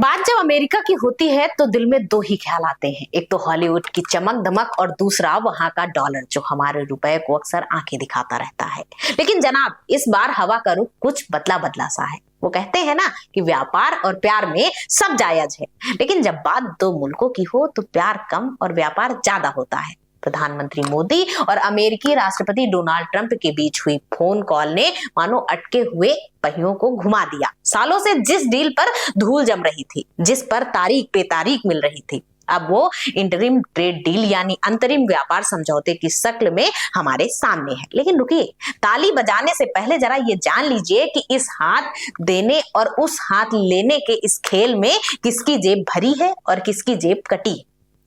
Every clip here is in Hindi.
बात जब अमेरिका की होती है तो दिल में दो ही ख्याल आते हैं, एक तो हॉलीवुड की चमक दमक और दूसरा वहां का डॉलर जो हमारे रुपए को अक्सर आंखें दिखाता रहता है। लेकिन जनाब, इस बार हवा का रुख कुछ बदला बदला सा है। वो कहते हैं ना कि व्यापार और प्यार में सब जायज है, लेकिन जब बात दो मुल्कों की हो तो प्यार कम और व्यापार ज्यादा होता है। प्रधानमंत्री मोदी और अमेरिकी राष्ट्रपति डोनाल्ड ट्रंप के बीच हुई फोन कॉल ने मानो अटके हुए पहियों को घुमा दिया। सालों से जिस डील पर धूल जम रही थी, जिस पर तारीख पे तारीख मिल रही थी, अब वो इंटरिम ट्रेड डील यानी अंतरिम व्यापार समझौते की शक्ल में हमारे सामने है। लेकिन रुकिए, ताली बजाने से पहले जरा ये जान लीजिए कि इस हाथ देने और उस हाथ लेने के इस खेल में किसकी जेब भरी है और किसकी जेब कटी है।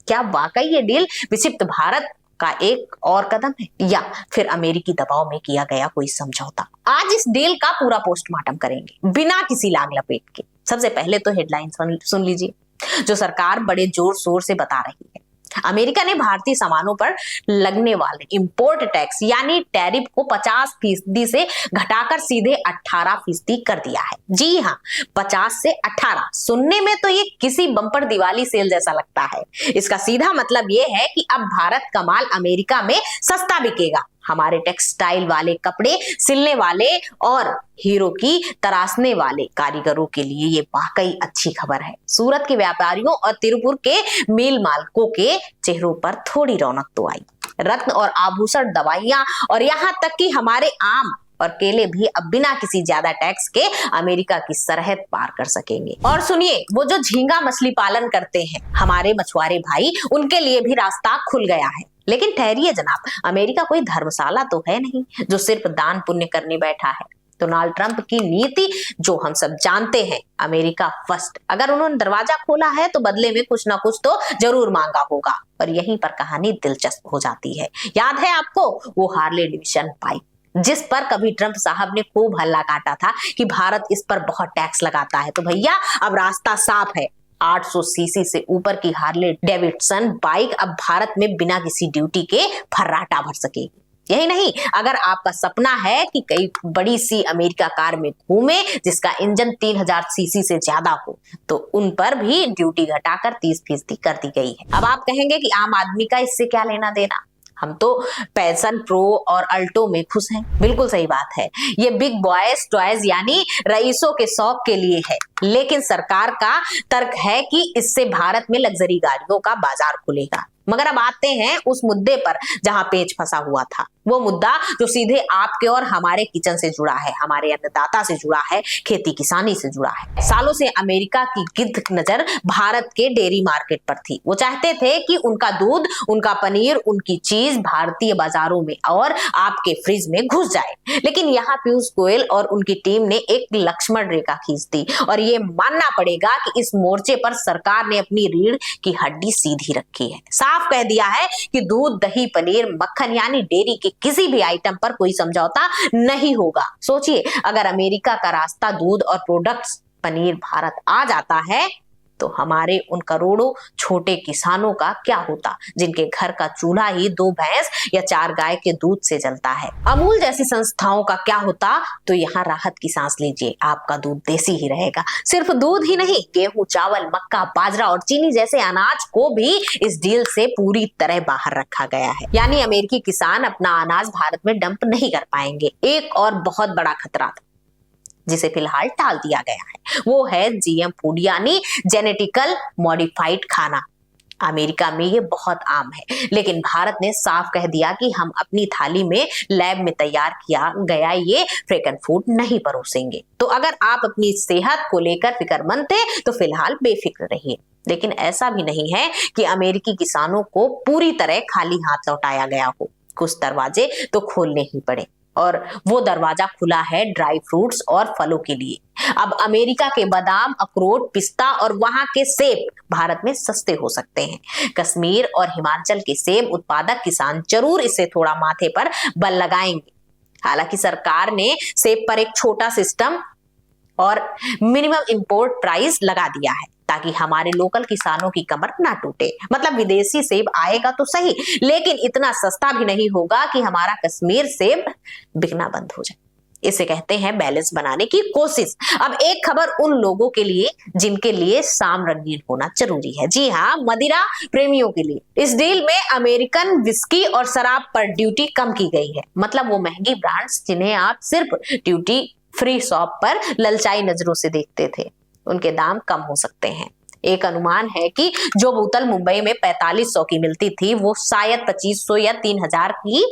क्या वाकई ये डील विक्षिप्त भारत का एक और कदम है या फिर अमेरिकी दबाव में किया गया कोई समझौता? आज इस डील का पूरा पोस्टमार्टम करेंगे बिना किसी लाग लपेट के। सबसे पहले तो हेडलाइन सुन लीजिए, जो सरकार बड़े जोर शोर से बता रही है। अमेरिका ने भारतीय सामानों पर लगने वाले इंपोर्ट टैक्स यानी टैरिफ को 50% से घटाकर सीधे 18% कर दिया है। जी हाँ, 50 से 18। सुनने में तो ये किसी बम्पर दिवाली सेल जैसा लगता है। इसका सीधा मतलब ये है कि अब भारत का माल अमेरिका में सस्ता बिकेगा। हमारे टेक्सटाइल वाले, कपड़े सिलने वाले और हीरो की तराशने वाले कारीगरों के लिए ये वाकई अच्छी खबर है। सूरत के व्यापारियों और तिरुपुर के मिल मालिकों के चेहरों पर थोड़ी रौनक तो आई। रत्न और आभूषण, दवाइयां और यहाँ तक कि हमारे आम और केले भी अब बिना किसी ज्यादा टैक्स के अमेरिका की सरहद पार कर सकेंगे। और सुनिए, वो जो झींगा मछली पालन करते हैं हमारे मछुआरे भाई, उनके लिए भी रास्ता खुल गया है। लेकिन ठहरिए जनाब, अमेरिका कोई धर्मशाला तो है नहीं जो सिर्फ दान पुण्य करने बैठा है। डोनाल्ड ट्रंप की नीति जो हम सब जानते हैं, अमेरिका फर्स्ट। अगर उन्होंने दरवाजा खोला है तो बदले में कुछ ना कुछ तो जरूर मांगा होगा। और यहीं पर कहानी दिलचस्प हो जाती है। याद है आपको वो हार्ले डेविडसन बाइक जिस पर कभी ट्रंप साहब ने खूब हल्ला काटा था कि भारत इस पर बहुत टैक्स लगाता है? तो भैया अब रास्ता साफ है। 800 सीसी से ऊपर की हार्ले डेविडसन बाइक अब भारत में बिना किसी ड्यूटी के फर्राटा भर सकेगी। यही नहीं, अगर आपका सपना है कि कई बड़ी सी अमेरिका कार में घूमे जिसका इंजन 3000 सीसी से ज्यादा हो, तो उन पर भी ड्यूटी घटाकर 30% कर दी गई है। अब आप कहेंगे कि आम आदमी का इससे क्या लेना देना, हम तो पैशन प्रो और अल्टो में खुश हैं। बिल्कुल सही बात है, ये बिग बॉयज टॉयज यानी रईसों के शौक के लिए है। लेकिन सरकार का तर्क है कि इससे भारत में लग्जरी गाड़ियों का बाजार खुलेगा। मगर अब आते हैं उस मुद्दे पर जहां पेच फंसा हुआ था। वो मुद्दा जो सीधे आपके और हमारे किचन से जुड़ा है, हमारे अन्नदाता से जुड़ा है, खेती किसानी से जुड़ा है। सालों से अमेरिका की गिद्ध नजर भारत के डेयरी मार्केट पर थी। वो चाहते थे कि उनका दूध, उनका पनीर, उनकी चीज भारतीय बाजारों में और आपके फ्रिज में घुस जाए। लेकिन यहाँ पीयूष गोयल और उनकी टीम ने एक लक्ष्मण रेखा खींच दी और ये मानना पड़ेगा कि इस मोर्चे पर सरकार ने अपनी रीढ़ की हड्डी सीधी रखी है। साफ कह दिया है कि दूध, दही, पनीर, मक्खन यानी डेयरी के किसी भी आइटम पर कोई समझौता नहीं होगा। सोचिए, अगर अमेरिका का रास्ता दूध और प्रोडक्ट्स पनीर भारत आ जाता है तो हमारे उन करोड़ों छोटे किसानों का क्या होता जिनके घर का चूल्हा ही 2 भैंस या 4 गाय के दूध से जलता है? अमूल जैसी संस्थाओं का क्या होता? तो यहाँ राहत की सांस लीजिए, आपका दूध देसी ही रहेगा। सिर्फ दूध ही नहीं, गेहूं, चावल, मक्का, बाजरा और चीनी जैसे अनाज को भी इस डील से पूरी तरह बाहर रखा गया है। यानी अमेरिकी किसान अपना अनाज भारत में डंप नहीं कर पाएंगे। एक और बहुत बड़ा खतरा था जिसे फिलहाल टाल दिया गया है, वो है जीएम फूड यानी जेनेटिकल मॉडिफाइड खाना। अमेरिका में ये बहुत आम है, लेकिन भारत ने साफ कह दिया कि हम अपनी थाली में लैब में तैयार किया गया ये फ्रेकन फूड नहीं परोसेंगे। तो अगर आप अपनी सेहत को लेकर फिक्रमंद थे तो फिलहाल बेफिक्र रहिए। लेकिन ऐसा भी नहीं है कि अमेरिकी किसानों को पूरी तरह खाली हाथ लौटाया गया हो। कुछ दरवाजे तो खोलने ही पड़े और वो दरवाजा खुला है ड्राई फ्रूट्स और फलों के लिए। अब अमेरिका के बादाम, अखरोट, पिस्ता और वहां के सेब भारत में सस्ते हो सकते हैं। कश्मीर और हिमाचल के सेब उत्पादक किसान जरूर इसे थोड़ा माथे पर बल लगाएंगे। हालांकि सरकार ने सेब पर एक छोटा सिस्टम और मिनिमम इंपोर्ट प्राइस लगा दिया है ताकि हमारे लोकल किसानों की कमर ना टूटे। मतलब विदेशी सेब आएगा तो सही, लेकिन इतना सस्ता भी नहीं होगा कि हमारा कश्मीर सेब बिकना बंद हो जाए। इसे कहते हैं बैलेंस बनाने की कोशिश। अब एक खबर उन लोगों के लिए जिनके लिए शाम रंगीन होना जरूरी है। जी हाँ, मदिरा प्रेमियों के लिए इस डील में अमेरिकन विस्की और शराब पर ड्यूटी कम की गई है। मतलब वो महंगी ब्रांड्स जिन्हें आप सिर्फ ड्यूटी फ्री शॉप पर ललचाई नजरों से देखते थे, उनके दाम कम हो सकते हैं। एक अनुमान है कि जो बोतल मुंबई में 4500 की मिलती थी वो शायद 2500 या 3000 की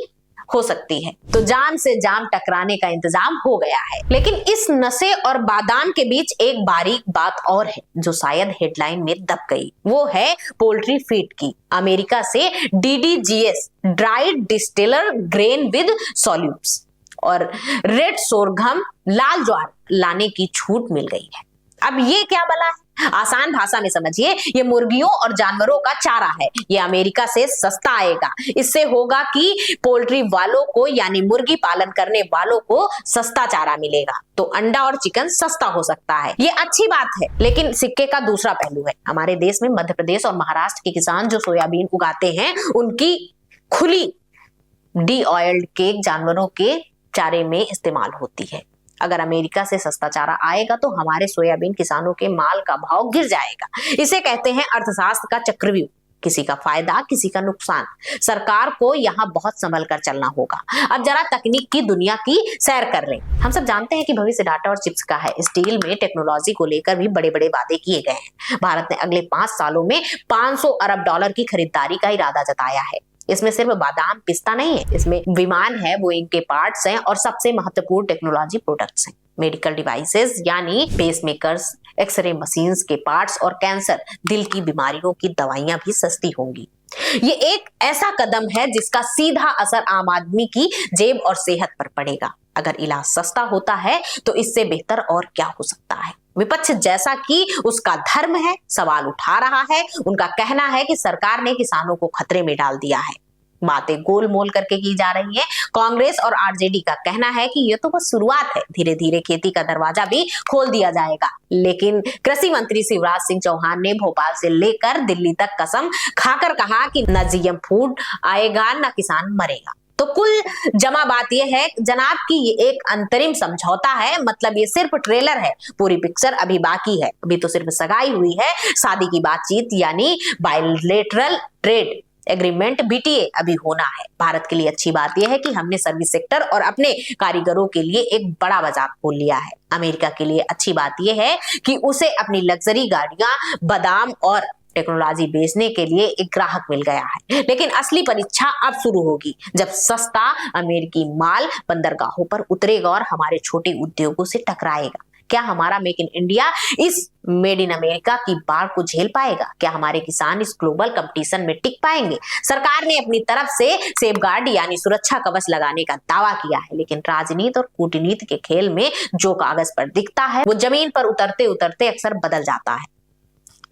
हो सकती है। तो जाम से जाम टकराने का इंतजाम हो गया है। लेकिन इस नशे और बादाम के बीच एक बारीक बात और है जो शायद हेडलाइन में दब गई। वो है पोल्ट्री फीड की। अमेरिका से DDGS dried distiller grain with solutes और रेड सोरघम लाल ज्वार लाने की छूट मिल गई है। अब ये क्या बला है? आसान भाषा में समझिए, ये मुर्गियों और जानवरों का चारा है। ये अमेरिका से सस्ता आएगा। इससे होगा कि पोल्ट्री वालों को यानी मुर्गी पालन करने वालों को सस्ता चारा मिलेगा, तो अंडा और चिकन सस्ता हो सकता है। ये अच्छी बात है, लेकिन सिक्के का दूसरा पहलू है। हमारे देश में मध्य प्रदेश और महाराष्ट्र के किसान जो सोयाबीन उगाते हैं, उनकी खुली डी ऑयल्ड केक जानवरों के चारे में इस्तेमाल होती है। अगर अमेरिका से सस्ता चारा आएगा तो हमारे सोयाबीन किसानों के माल का भाव गिर जाएगा। इसे कहते हैं अर्थशास्त्र का चक्रव्यूह। किसी का फायदा, किसी का नुकसान। सरकार को यहाँ बहुत संभल कर चलना होगा। अब जरा तकनीक की दुनिया की सैर कर लें। हम सब जानते हैं कि भविष्य डाटा और चिप्स का है। इस डील में टेक्नोलॉजी को लेकर भी बड़े बड़े वादे किए गए हैं। भारत ने अगले 5 सालों में $500 अरब की खरीदारी का इरादा जताया है। इसमें सिर्फ बादाम पिस्ता नहीं है, इसमें विमान है, बोइंग के पार्ट्स हैं और सबसे महत्वपूर्ण टेक्नोलॉजी प्रोडक्ट्स हैं। मेडिकल डिवाइसेस यानी पेसमेकर्स, एक्सरे मशीन्स के पार्ट्स और कैंसर, दिल की बीमारियों की दवाइयां भी सस्ती होंगी। ये एक ऐसा कदम है जिसका सीधा असर आम आदमी की जेब और सेहत पर पड़ेगा। अगर इलाज सस्ता होता है तो इससे बेहतर और क्या हो सकता है। विपक्ष जैसा कि उसका धर्म है, सवाल उठा रहा है। उनका कहना है कि सरकार ने किसानों को खतरे में डाल दिया है। बातें गोल मोल करके की जा रही हैं। कांग्रेस और आरजेडी का कहना है कि ये तो बस शुरुआत है, धीरे धीरे खेती का दरवाजा भी खोल दिया जाएगा। लेकिन कृषि मंत्री शिवराज सिंह चौहान ने भोपाल से लेकर दिल्ली तक कसम खाकर कहा कि न जीएम फूड आएगा न किसान मरेगा। तो कुल जमा बात यह है जनाब कि ये एक अंतरिम समझौता है। मतलब ये सिर्फ ट्रेलर है, पूरी पिक्चर अभी बाकी है। अभी तो सिर्फ सगाई हुई है, शादी की बातचीत यानी बायलैटरल ट्रेड एग्रीमेंट BTA अभी होना है। भारत के लिए अच्छी बात यह है कि हमने सर्विस सेक्टर और अपने कारीगरों के लिए एक बड़ा बाजार खोल लिया है। अमेरिका के लिए अच्छी बात यह है कि उसे अपनी लग्जरी गाड़ियां, बादाम और टेक्नोलॉजी बेचने के लिए एक ग्राहक मिल गया है। लेकिन असली परीक्षा अब शुरू होगी जब सस्ता अमेरिकी माल बंदरगाहों पर उतरेगा और हमारे छोटे उद्योगों से टकराएगा। क्या हमारा मेक इन इंडिया इस मेड इन अमेरिका की बाढ़ को झेल पाएगा? क्या हमारे किसान इस ग्लोबल कंपटीशन में टिक पाएंगे? सरकार ने अपनी तरफ से सेफगार्ड यानी सुरक्षा कवच लगाने का दावा किया है, लेकिन राजनीति और कूटनीति के खेल में जो कागज पर दिखता है वो जमीन पर उतरते उतरते अक्सर बदल जाता है।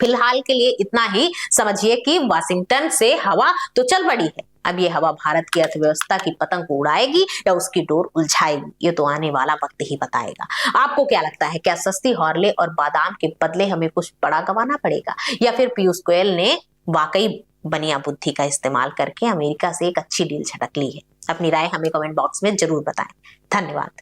फिलहाल के लिए इतना ही समझिए कि वाशिंगटन से हवा तो चल पड़ी है। अब ये हवा भारत की अर्थव्यवस्था की पतंग को उड़ाएगी या उसकी डोर उलझाएगी, ये तो आने वाला वक्त ही बताएगा। आपको क्या लगता है, क्या सस्ती हॉर्ले और बादाम के बदले हमें कुछ बड़ा गंवाना पड़ेगा, या फिर पीयूष गोयल ने वाकई बनिया बुद्धि का इस्तेमाल करके अमेरिका से एक अच्छी डील झटक ली है? अपनी राय हमें कमेंट बॉक्स में जरूर बताएं। धन्यवाद।